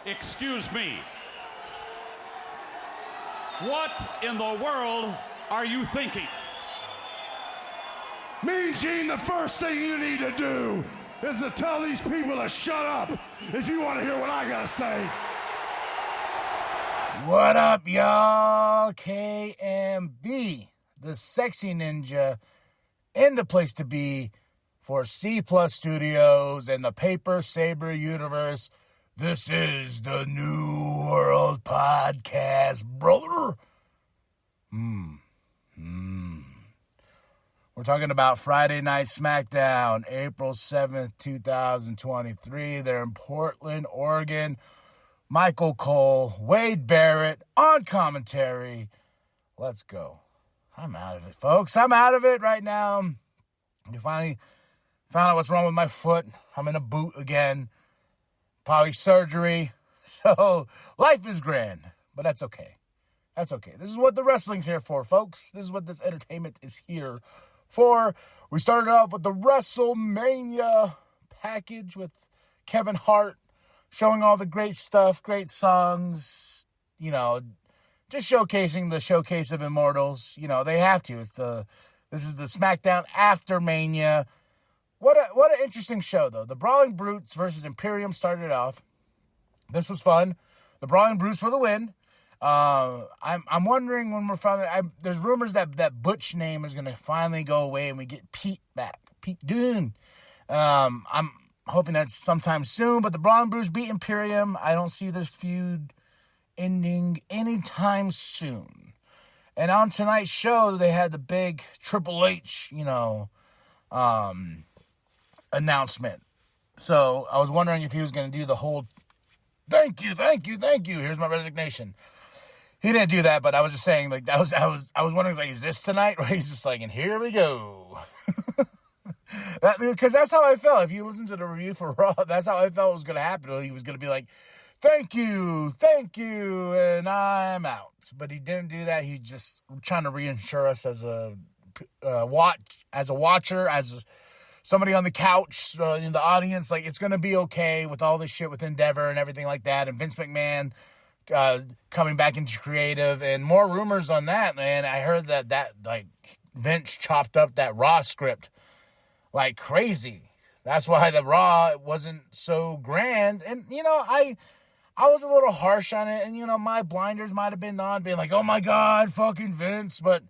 Excuse me. What in the world are you thinking? Mean Gene, the first thing you need to do is to tell these people to shut up if you want to hear what I gotta say. What up, y'all? KMB, the sexy ninja, in the place to be for C Plus Studios and the Paper Saber universe. This is the New World Podcast, brother. We're talking about Friday Night SmackDown, April 7th, 2023. They're in Portland, Oregon. Michael Cole, Wade Barrett on commentary. Let's go. I'm out of it, folks. I'm out of it right now. You finally found out what's wrong with my foot. I'm in a boot again. Probably surgery. So life is grand, but that's okay. That's okay. This is what the wrestling's here for, folks. This is what this entertainment is here for. We started off with the WrestleMania package with Kevin Hart showing all the great stuff, great songs, you know, just showcasing the showcase of Immortals. You know, they have to. This is the SmackDown after Mania. What an interesting show, though. The Brawling Brutes versus Imperium started off. This was fun. The Brawling Brutes for the win. I'm wondering when we're finally... there's rumors that Butch name is going to finally go away and we get Pete back. Pete Dunne. I'm hoping that's sometime soon, but the Brawling Brutes beat Imperium. I don't see this feud ending anytime soon. And on tonight's show, they had the big Triple H, announcement. So I was wondering if he was going to do the whole thank you, here's my resignation. He didn't do that, but I was just saying, like, I was wondering, like, is this tonight? Or he's just like, and here we go. Because that's how I felt. If you listen to the review for Raw, that's how I felt it was going to happen. He was going to be like, thank you, and I'm out. But he didn't do that. He's just trying to reassure us as a watcher, as somebody on the couch, in the audience, like, it's going to be okay with all this shit with Endeavor and everything like that. And Vince McMahon coming back into creative and more rumors on that, man. I heard that like Vince chopped up that Raw script like crazy. That's why the Raw wasn't so grand. And, I was a little harsh on it. And, my blinders might have been on, being like, oh my God, fucking Vince. But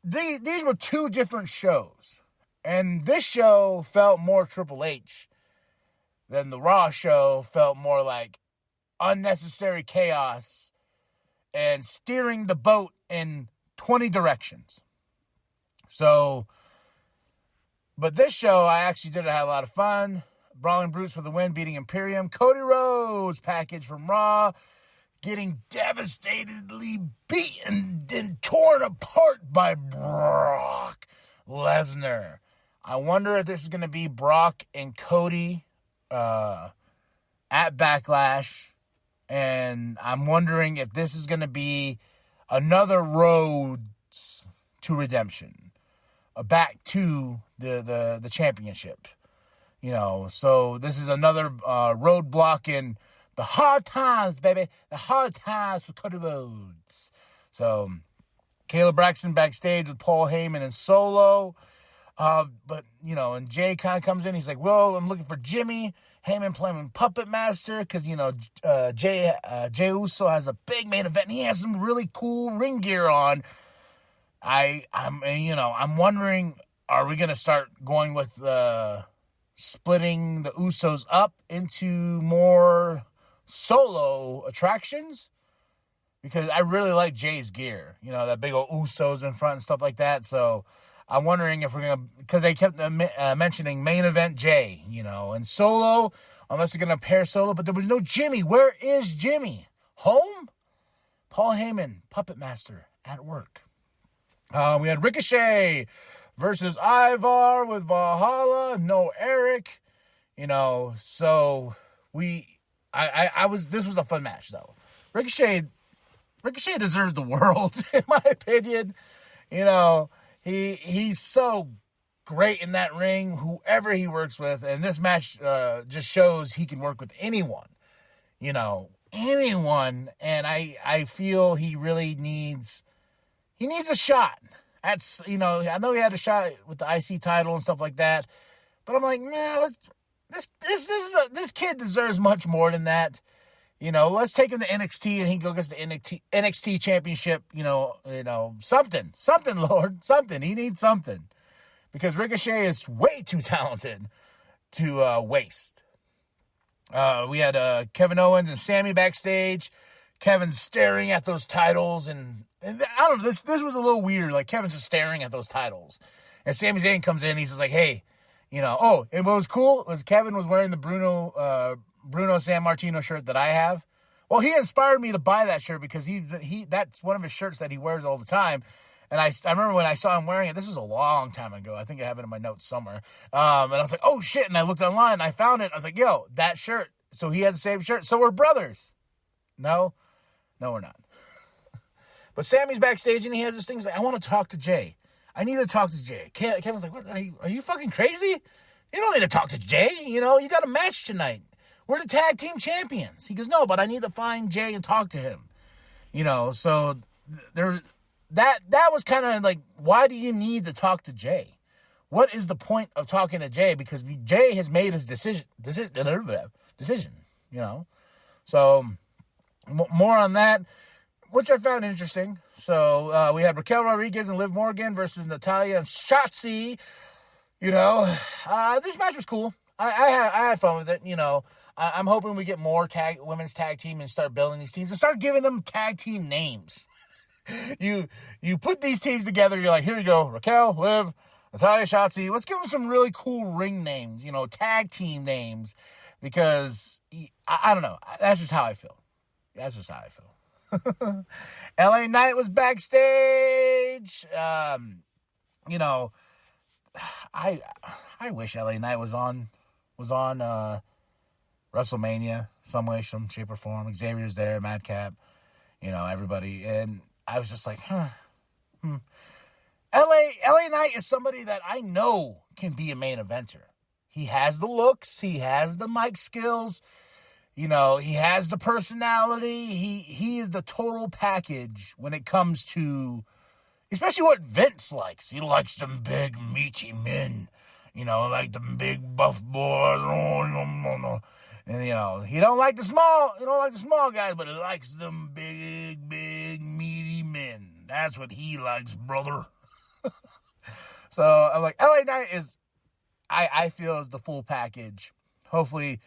these were two different shows. And this show felt more Triple H than the Raw show felt more like unnecessary chaos and steering the boat in 20 directions. So, but this show, I actually did have a lot of fun. Brawling Brutes for the win, beating Imperium. Cody Rhodes package from Raw, getting devastatedly beaten and torn apart by Brock Lesnar. I wonder if this is going to be Brock and Cody at Backlash. And I'm wondering if this is going to be another road to redemption. Back to the championship. So this is another roadblock in the hard times, baby. The hard times for Cody Rhodes. So, Kayla Braxton backstage with Paul Heyman and Solo. But, and Jay kind of comes in. He's like, well, I'm looking for Jimmy. Heyman playing Puppet Master because, Jay Uso has a big main event. And he has some really cool ring gear on. I'm wondering, are we going to start going with splitting the Usos up into more solo attractions? Because I really like Jay's gear. That big old Usos in front and stuff like that. So I'm wondering if we're going to, because they kept mentioning main event Jay, and Solo, unless they're going to pair Solo, but there was no Jimmy. Where is Jimmy? Home? Paul Heyman, Puppet Master, at work. We had Ricochet versus Ivar with Valhalla, no Eric, so this was a fun match, though. Ricochet deserves the world, in my opinion. He's so great in that ring, whoever he works with. And this match just shows he can work with anyone. Anyone. And I feel he really needs a shot. I know he had a shot with the IC title and stuff like that. But I'm like, man, this kid deserves much more than that. Let's take him to NXT and he go gets the NXT championship. Something, Lord, something. He needs something because Ricochet is way too talented to waste. We had Kevin Owens and Sami backstage. Kevin's staring at those titles, and I don't know. This was a little weird. Like Kevin's just staring at those titles, and Sami Zayn comes in. And he's just like, hey. And what was cool was Kevin was wearing the Bruno Sammartino shirt that I have. Well, he inspired me to buy that shirt because he that's one of his shirts that he wears all the time. And I remember when I saw him wearing it, this was a long time ago. I think I have it in my notes somewhere. And I was like, oh shit. And I looked online and I found it. I was like, yo, that shirt. So he has the same shirt. So we're brothers. No, we're not. But Sammy's backstage and he has this thing. He's like, I want to talk to Jay. I need to talk to Jay. Kevin's like, what? Are you fucking crazy? You don't need to talk to Jay. You got a match tonight. We're the tag team champions. He goes, no, but I need to find Jay and talk to him. So that was kind of like, why do you need to talk to Jay? What is the point of talking to Jay? Because Jay has made his decision. So more on that, which I found interesting. So we had Raquel Rodriguez and Liv Morgan versus Natalya and Shotzi. This match was cool. I had fun with it. I'm hoping we get more women's tag team and start building these teams and start giving them tag team names. You put these teams together. You're like, here we go, Raquel, Liv, Natalya, Shotzi. Let's give them some really cool ring names. Tag team names, because I don't know. That's just how I feel. LA Knight was backstage. I wish LA Knight was on WrestleMania some way, some shape or form. Xavier's there, Madcap, everybody, and I was just like, LA Knight is somebody that I know can be a main eventer. He has the looks, he has the mic skills. He has the personality. He is the total package when it comes to, especially what Vince likes. He likes them big, meaty men, like them big buff boys. And, he don't like the small guys, but he likes them big, meaty men. That's what he likes, brother. So I'm like, LA Knight is, I feel, is the full package. Hopefully,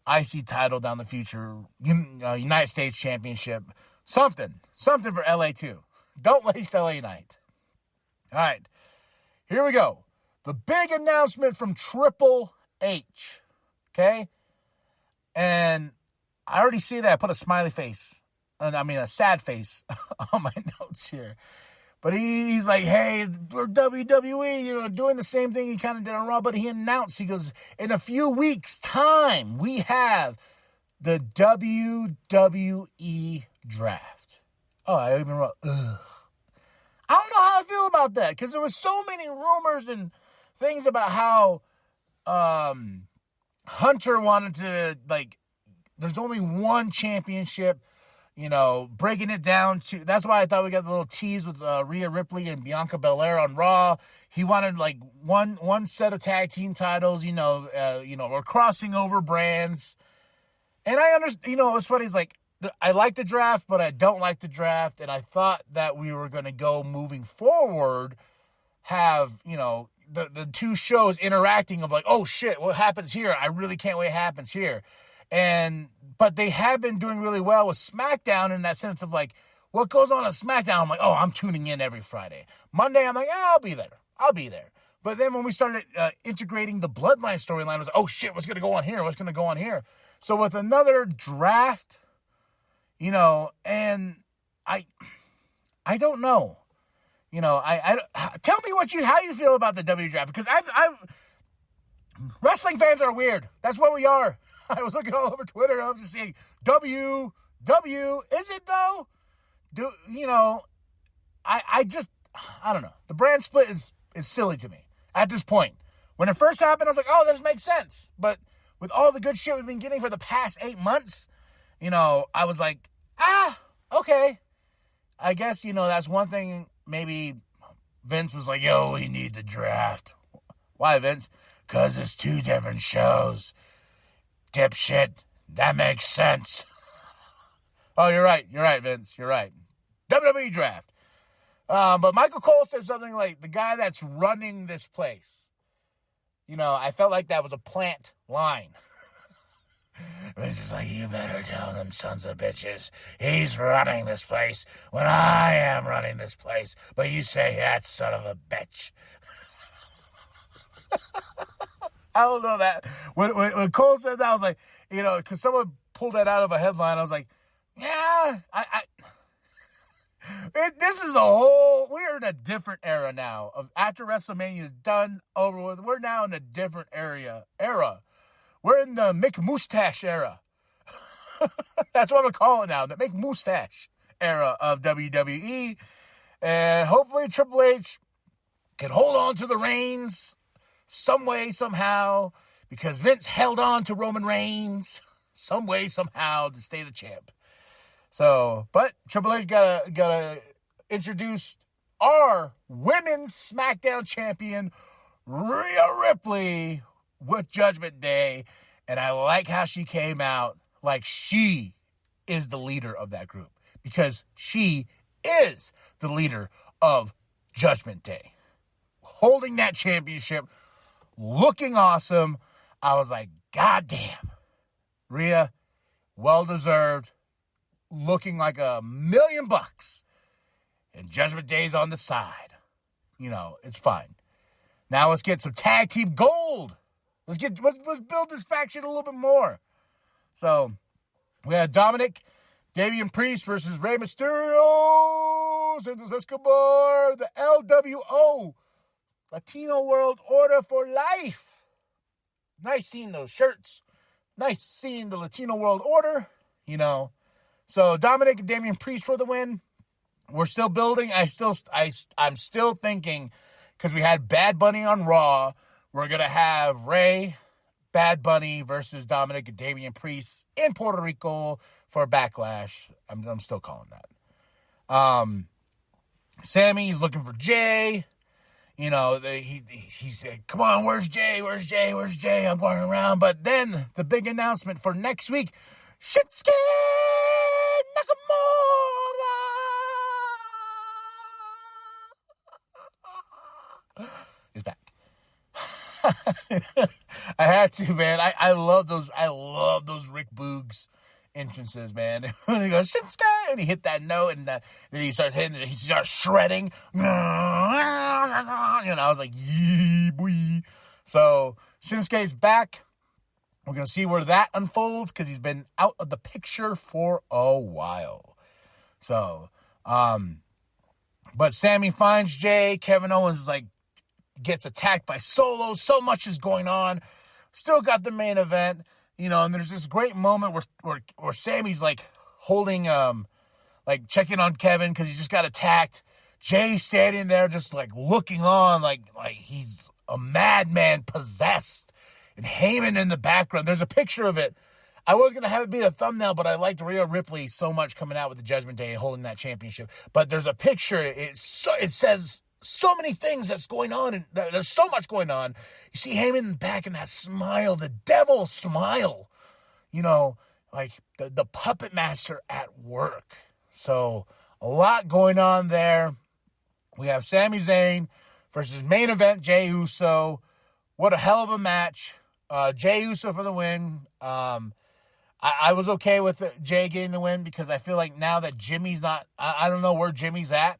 IC title down the future, United States Championship, something for LA too. Don't waste LA Knight. All right, here we go. The big announcement from Triple H, okay? And I already see that. I put a smiley face, a sad face on my notes here. But he's like, hey, we're WWE, doing the same thing he kind of did on Raw. But he announced, he goes, in a few weeks' time, we have the WWE draft. Oh, I even wrote, ugh. I don't know how I feel about that, because there was so many rumors and things about how Hunter wanted to, there's only one championship. Breaking it down to, that's why I thought we got the little tease with Rhea Ripley and Bianca Belair on Raw. He wanted one set of tag team titles, we're crossing over brands. And I understand, what's funny is I like the draft, but I don't like the draft. And I thought that we were going to go moving forward, have, the two shows interacting of oh shit, what happens here? I really can't wait what happens here. But they have been doing really well with SmackDown in that sense of what goes on SmackDown. I'm like, oh, I'm tuning in every Friday. Monday, I'm like, I'll be there. But then when we started integrating the Bloodline storyline, I was like, oh shit, what's going to go on here? So with another draft, and I don't know. I tell me how you feel about the W draft, because wrestling fans are weird. That's what we are. I was looking all over Twitter, and I was just saying, W, is it though? I don't know. The brand split is silly to me. at this point. When it first happened, I was like, oh, this makes sense. But with all the good shit we've been getting for the past 8 months, I was like, okay. I guess, that's one thing. Maybe Vince was like, yo, we need the draft. Why, Vince? Because it's 2 different shows. Dipshit. That makes sense. Oh, you're right, Vince. You're right. WWE draft. But Michael Cole said something like, the guy that's running this place. I felt like that was a plant line. Vince is like, you better tell them sons of bitches he's running this place when I am running this place. But you say that son of a bitch. I don't know that. When Cole said that, I was like, because someone pulled that out of a headline. I was like, yeah, this is we're in a different era now. After WrestleMania is done, over with, we're now in a different era. We're in the Mick Mustache era. That's what I'm calling it now, the Mick Mustache era of WWE. And hopefully Triple H can hold on to the reins some way, somehow, because Vince held on to Roman Reigns some way, somehow, to stay the champ. So, but Triple H gotta introduce our women's SmackDown champion, Rhea Ripley, with Judgment Day, and I like how she came out like she is the leader of that group, because she is the leader of Judgment Day, holding that championship, looking awesome. I was like, God damn, Rhea, well deserved, looking like $1,000,000, and Judgment Day's on the side. It's fine. Now let's get some tag team gold. Let's build this faction a little bit more. So we had Dominic, Damian Priest versus Rey Mysterio, Santos Escobar, the LWO, Latino World Order for life. Nice seeing those shirts. Nice seeing the Latino World Order. So Dominic and Damian Priest for the win. We're still building. I'm still thinking, because we had Bad Bunny on Raw, we're going to have Rey, Bad Bunny versus Dominic and Damian Priest in Puerto Rico for Backlash. I'm still calling that. Sami's looking for Jay. He said, come on, where's Jay? Where's Jay? Where's Jay? I'm going around. But then the big announcement for next week, Shinsuke Nakamura is back. I had to, man. I love those Rick Boogs entrances, man. When he goes, Shinsuke, and he hit that note, and then he starts shredding. I was like, yee, boy. So Shinsuke's back. We're going to see where that unfolds, because he's been out of the picture for a while. So, but Sami finds Jay. Kevin Owens gets attacked by Solo. So much is going on. Still got the main event, and there's this great moment where Sami's holding, checking on Kevin because he just got attacked. Jay standing there just looking on like he's a madman possessed, and Heyman in the background. There's a picture of it. I was going to have it be a thumbnail, but I liked Rhea Ripley so much coming out with the Judgment Day and holding that championship. But there's a picture. It says so many things that's going on, and there's so much going on. You see Heyman in the back, and that smile, the devil smile, the puppet master at work. So a lot going on there. We have Sami Zayn versus main event Jey Uso. What a hell of a match. Jey Uso for the win. I was okay with Jay getting the win, because I feel like now that Jimmy's not, I don't know where Jimmy's at.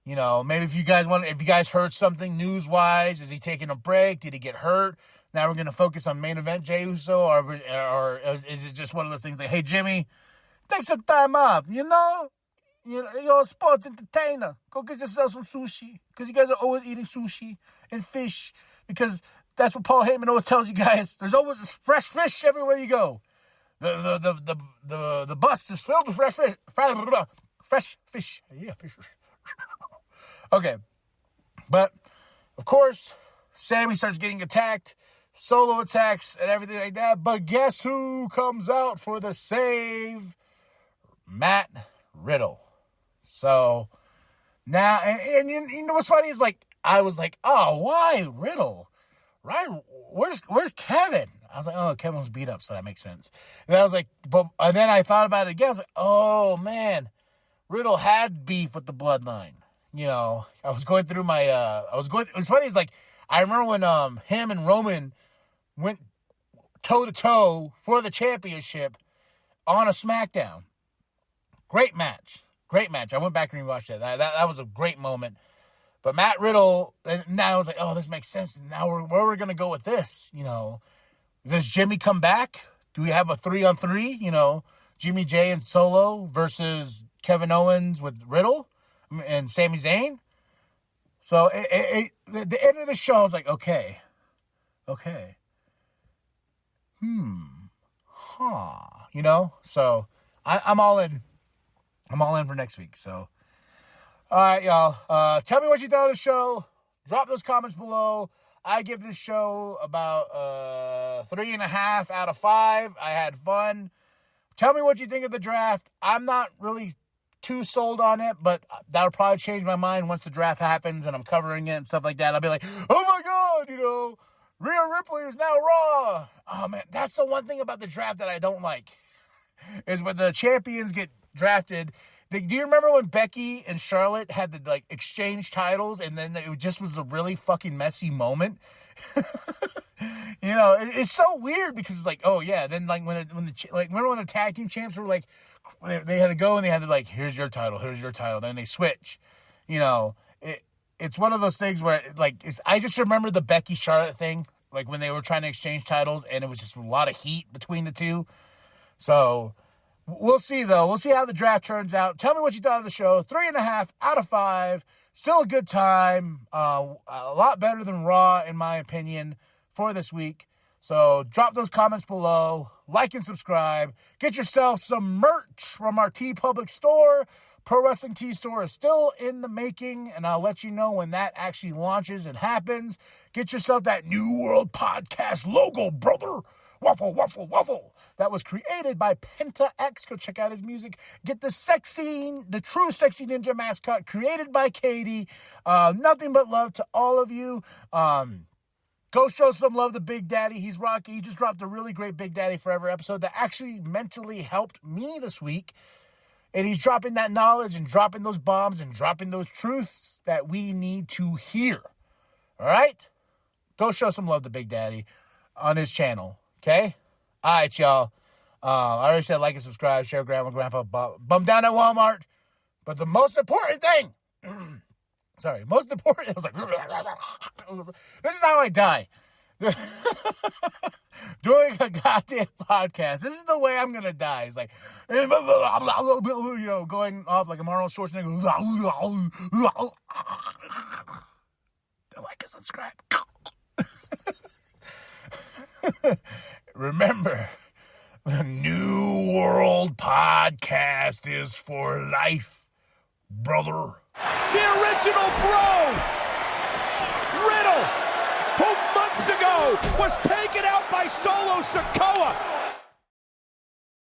Maybe if you guys heard something news-wise, is he taking a break? Did he get hurt? Now we're going to focus on main event Jey Uso, or is it just one of those things like, hey, Jimmy, take some time off, you're a sports entertainer. Go get yourself some sushi, because you guys are always eating sushi and fish, because that's what Paul Heyman always tells you guys. There's always fresh fish everywhere you go. The bus is filled with fresh fish. Fresh fish. Yeah, fish. Okay. But, of course, Sami starts getting attacked, solo attacks and everything like that. But guess who comes out for the save? Matt Riddle. So now, and you know what's funny is like, I was like, oh, why Riddle? Right? Where's Kevin? I was like, oh, Kevin was beat up, so that makes sense. And I was like, and then I thought about it again. I was like, oh man, Riddle had beef with the Bloodline. You know, I was going through my, it was funny. It's like, I remember when him and Roman went toe-to-toe for the championship on a SmackDown. Great match. I went back and rewatched it. That was a great moment. But Matt Riddle, and now I was like, oh, this makes sense. And now where are we going to go with this? You know, does Jimmy come back? Do we have a 3-on-3? You know, Jimmy J and Solo versus Kevin Owens with Riddle and Sami Zayn? So the end of the show, I was like, okay. You know? So I'm all in. I'm all in for next week. So, all right, y'all. Tell me what you thought of the show. Drop those comments below. I give this show about 3.5 out of 5. I had fun. Tell me what you think of the draft. I'm not really too sold on it, but that'll probably change my mind once the draft happens and I'm covering it and stuff like that. I'll be like, oh my God, you know, Rhea Ripley is now Raw. Oh man, that's the one thing about the draft that I don't like, is when the champions get drafted. Do you remember when Becky and Charlotte had to like exchange titles, and then it just was a really fucking messy moment? You know, it's so weird because it's like, oh yeah, then like remember when the tag team champs were like, they had to go and they had to like, here's your title, then they switch. You know, it's one of those things where like I just remember the Becky Charlotte thing, like when they were trying to exchange titles, and it was just a lot of heat between the two. So we'll see, though. We'll see how the draft turns out. Tell me what you thought of the show. 3.5 out of 5. Still a good time. A lot better than Raw, in my opinion, for this week. So drop those comments below. Like and subscribe. Get yourself some merch from our TeePublic store. Pro Wrestling Tee store is still in the making, and I'll let you know when that actually launches and happens. Get yourself that New World Podcast logo, brother. Waffle, waffle, waffle. That was created by Penta X. Go check out his music. Get the true sexy ninja mascot created by Katie. Nothing but love to all of you. Go show some love to Big Daddy. He's rocking. He just dropped a really great Big Daddy Forever episode that actually mentally helped me this week. And he's dropping that knowledge and dropping those bombs and dropping those truths that we need to hear. All right? Go show some love to Big Daddy on his channel. Okay? All right, y'all. I already said like and subscribe, share, grandma, grandpa, bum down at Walmart. But the most important thing, I was like, this is how I die. Doing a goddamn podcast. This is the way I'm going to die. It's like, you know, going off like a Arnold Schwarzenegger. Like and subscribe. Remember, the New World Podcast is for life, brother. The original bro, Riddle, who months ago was taken out by Solo Sikoa.